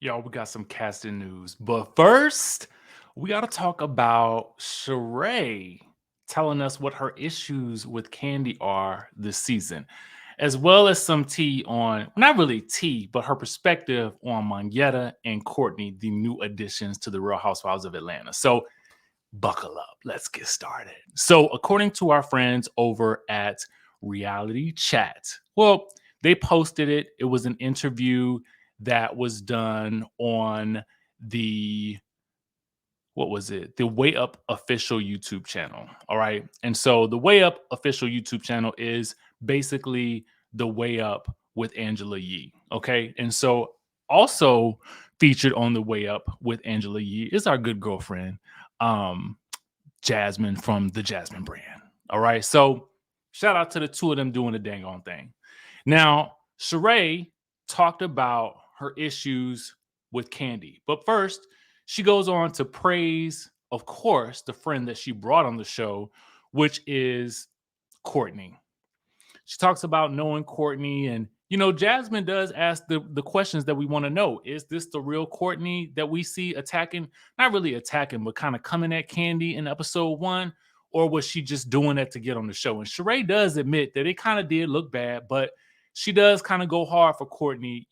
Y'all, we got some casting news. But first, we got to talk about Sheree telling us what her issues with Kandi are this season, as well as some tea on, not really tea, but her perspective on Monyetta and Courtney, the new additions to the Real Housewives of Atlanta. So buckle up. Let's get started. So, according to our friends over at Reality Chat, well, they posted it. It was an interview that was done on the what was it? The Way Up official YouTube channel. All right. And so the Way Up official YouTube channel is basically the Way Up with Angela Yee. Okay. And so also featured on the Way Up with Angela Yee is our good girlfriend, um, Jasmine from the Jasmine brand. All right. So shout out to the two of them doing the dang on thing. Now, Sheree talked about her issues with Kandi. But first, she goes on to praise, of course, the friend that she brought on the show, which is Courtney. She talks about knowing Courtney, and Jasmine does ask the questions that we want to know. Is this the real Courtney that we see attacking, not really attacking, but kind of coming at Kandi in episode 1? Or was she just doing that to get on the show? And Sheree does admit that it kind of did look bad, but she does kind of go hard for Courtney,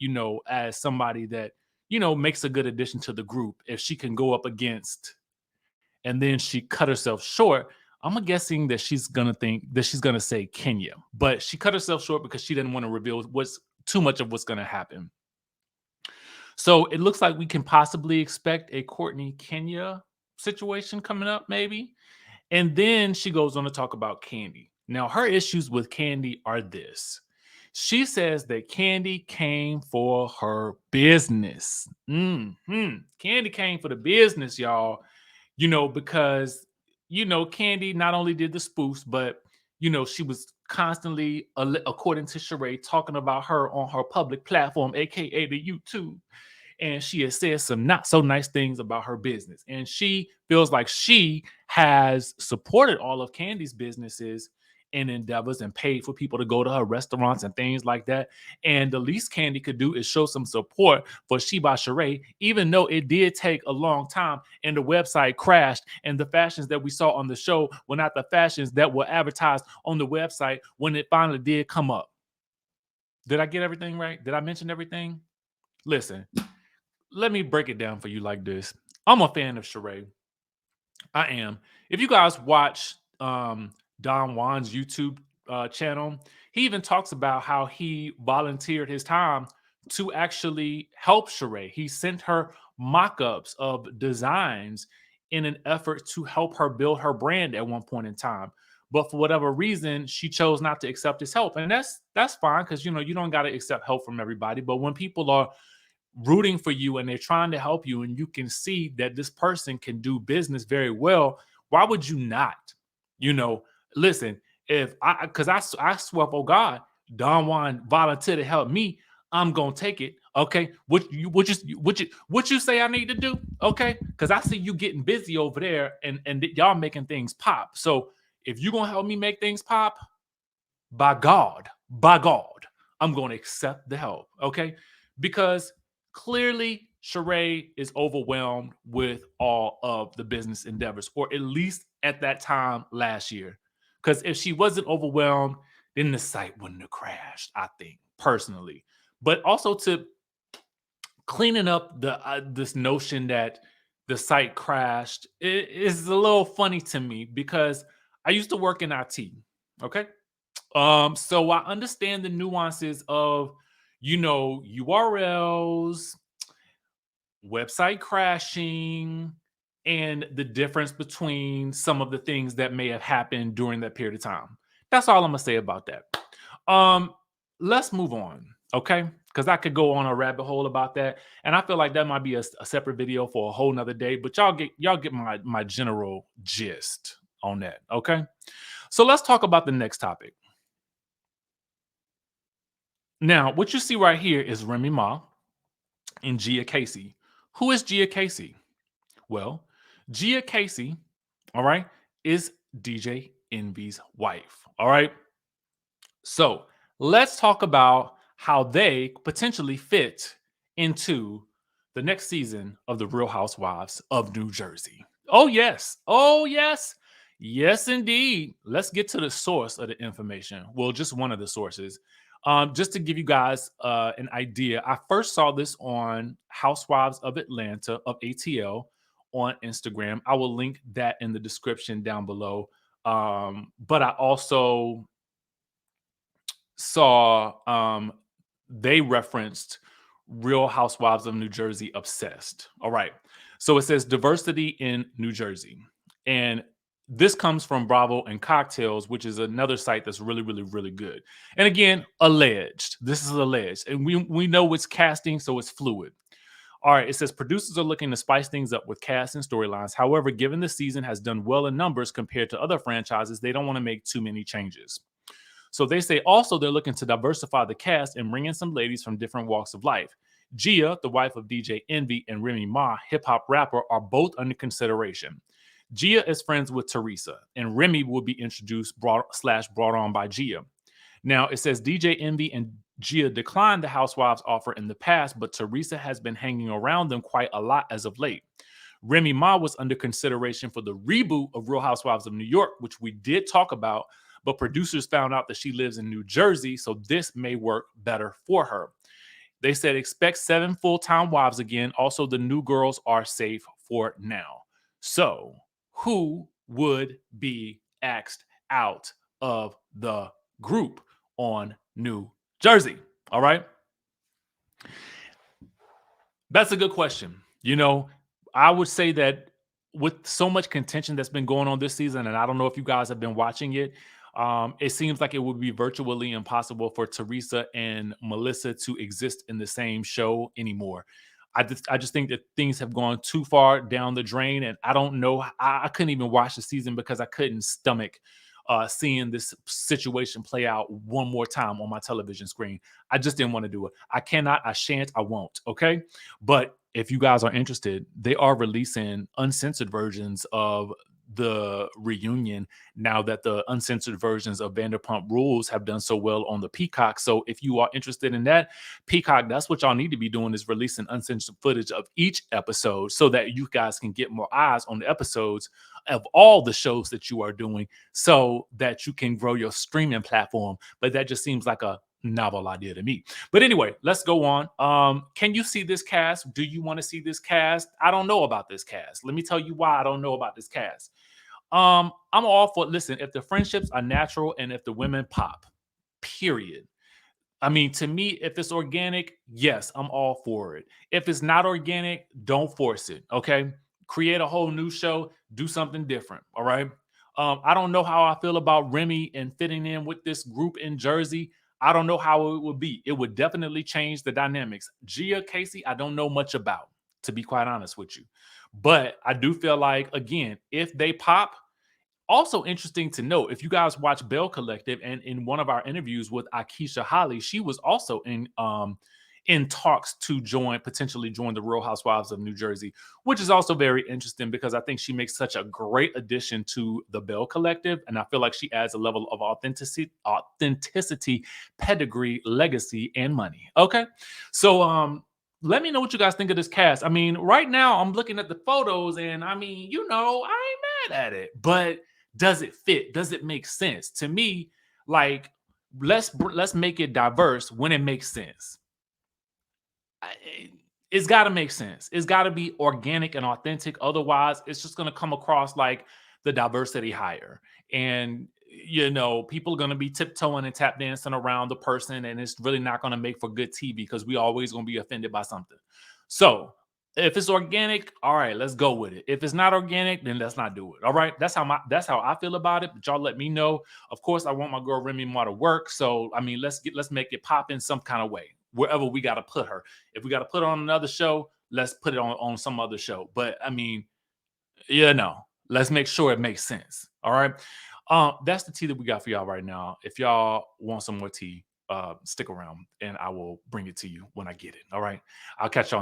as somebody that, makes a good addition to the group. If she can go up against, and then she cut herself short, I'm guessing that she's gonna think that she's gonna say Kenya, but she cut herself short because she didn't want to reveal what's too much of what's gonna happen. So it looks like we can possibly expect a Courtney Kenya situation coming up, maybe. And then she goes on to talk about Kandi. Now, her issues with Kandi are this. She says that Kandi came for her business. Kandi came for the business, y'all. Because Kandi not only did the spoofs, but she was constantly, according to Sheree, talking about her on her public platform, aka the YouTube. And she has said some not so nice things about her business. And she feels like she has supported all of Kandi's businesses and endeavors and paid for people to go to her restaurants and things like that. And the least Kandi could do is show some support for She by Sheree, even though it did take a long time and the website crashed and the fashions that we saw on the show were not the fashions that were advertised on the website when it finally did come up. Did I get everything right? Did I mention everything? Listen, let me break it down for you like this. I'm a fan of Sheree. I am. If you guys watch Don Juan's YouTube channel, he even talks about how he volunteered his time to actually help Sheree. He sent her mock-ups of designs in an effort to help her build her brand at one point in time. But for whatever reason, she chose not to accept his help. And that's fine because you don't got to accept help from everybody. But when people are rooting for you and they're trying to help you and you can see that this person can do business very well, why would you not? you know Listen, if I swear, oh God, Don Juan volunteered to help me, I'm gonna take it. Okay, what you say I need to do? Okay, because I see you getting busy over there and y'all making things pop. So if you're gonna help me make things pop, by God, I'm going to accept the help. Okay. Because clearly Sheree is overwhelmed with all of the business endeavors, or at least at that time last year. Because if she wasn't overwhelmed, then the site wouldn't have crashed, I think, personally. But also to cleaning up the this notion that the site crashed is a little funny to me because I used to work in IT. Okay. So I understand the nuances of, URLs, website crashing, and the difference between some of the things that may have happened during that period of time. That's all I'm gonna say about that. Um, let's move on, okay? Because I could go on a rabbit hole about that, and I feel like that might be a separate video for a whole nother day. But y'all get my general gist on that, okay? So let's talk about the next topic. Now, what you see right here is Remy Ma and Gia Casey. Who is Gia Casey? Well, Gia Casey, all right, is DJ Envy's wife. All right. So let's talk about how they potentially fit into the next season of The Real Housewives of New Jersey. Oh, yes. Oh, yes. Yes, indeed. Let's get to the source of the information. Well, just one of the sources. Just to give you guys an idea, I first saw this on Housewives of Atlanta of ATL on Instagram. I will link that in the description down below. But I also saw they referenced Real Housewives of New Jersey Obsessed. All right. So it says diversity in New Jersey. And this comes from Bravo and Cocktails, which is another site that's really, really, really good. And again, alleged. This is alleged. And we know it's casting, so it's fluid. All right, it says producers are looking to spice things up with cast and storylines. However, given the season has done well in numbers compared to other franchises, they don't want to make too many changes. So they say also they're looking to diversify the cast and bring in some ladies from different walks of life. Gia, the wife of DJ Envy, and Remy Ma, hip hop rapper, are both under consideration. Gia is friends with Teresa, and Remy will be introduced brought on by Gia. Now it says DJ Envy and Gia declined the Housewives offer in the past, but Teresa has been hanging around them quite a lot as of late. Remy Ma was under consideration for the reboot of Real Housewives of New York, which we did talk about, but producers found out that she lives in New Jersey, so this may work better for her. They said expect 7 full-time wives again. Also, the new girls are safe for now. So, who would be axed out of the group on New Jersey? All right. That's a good question. I would say that with so much contention that's been going on this season, and I don't know if you guys have been watching it, it seems like it would be virtually impossible for Teresa and Melissa to exist in the same show anymore. I just think that things have gone too far down the drain, and I don't know. I couldn't even watch the season because I couldn't stomach seeing this situation play out one more time on my television screen. I just didn't want to do it. I cannot, I shan't, I won't. Okay. But if you guys are interested, they are releasing uncensored versions of the reunion now that the uncensored versions of Vanderpump Rules have done so well on the Peacock. So if you are interested in that, Peacock, that's what y'all need to be doing, is releasing uncensored footage of each episode so that you guys can get more eyes on the episodes of all the shows that you are doing so that you can grow your streaming platform. But that just seems like a novel idea to me. But anyway, let's go on. Can you see this cast? Do you want to see this cast? I don't know about this cast. Let me tell you why I don't know about this cast. I'm all for, listen, if the friendships are natural and if the women pop, period. I mean, to me, if it's organic, yes, I'm all for it. If it's not organic, don't force it. Okay. Create a whole new show, do something different. All right. I don't know how I feel about Remy and fitting in with this group in Jersey. I don't know how it would be. It would definitely change the dynamics. Gia, Casey, I don't know much about, to be quite honest with you. But I do feel like, again, if they pop, also interesting to note, if you guys watch Bell Collective, and in one of our interviews with Akeisha Holly, she was also in talks to potentially join the Real Housewives of New Jersey, which is also very interesting because I think she makes such a great addition to the Bell Collective, and I feel like she adds a level of authenticity, pedigree, legacy, and money. Okay, so let me know what you guys think of this cast. I mean, right now I'm looking at the photos, and I mean, I ain't mad at it, but does it fit? Does it make sense? To me, like, let's make it diverse when it makes sense. It's got to make sense. It's got to be organic and authentic. Otherwise, it's just going to come across like the diversity hire. And, people are going to be tiptoeing and tap dancing around the person. And it's really not going to make for good TV because we always going to be offended by something. So if it's organic, all right, let's go with it. If it's not organic, then let's not do it. All right. That's how I feel about it. But y'all let me know. Of course, I want my girl Remy Ma to work. So I mean, let's make it pop in some kind of way, wherever we got to put her. If we got to put her on another show, let's put it on some other show. But I mean, let's make sure it makes sense. All right. That's the tea that we got for y'all right now. If y'all want some more tea, stick around and I will bring it to you when I get it. All right. I'll catch y'all.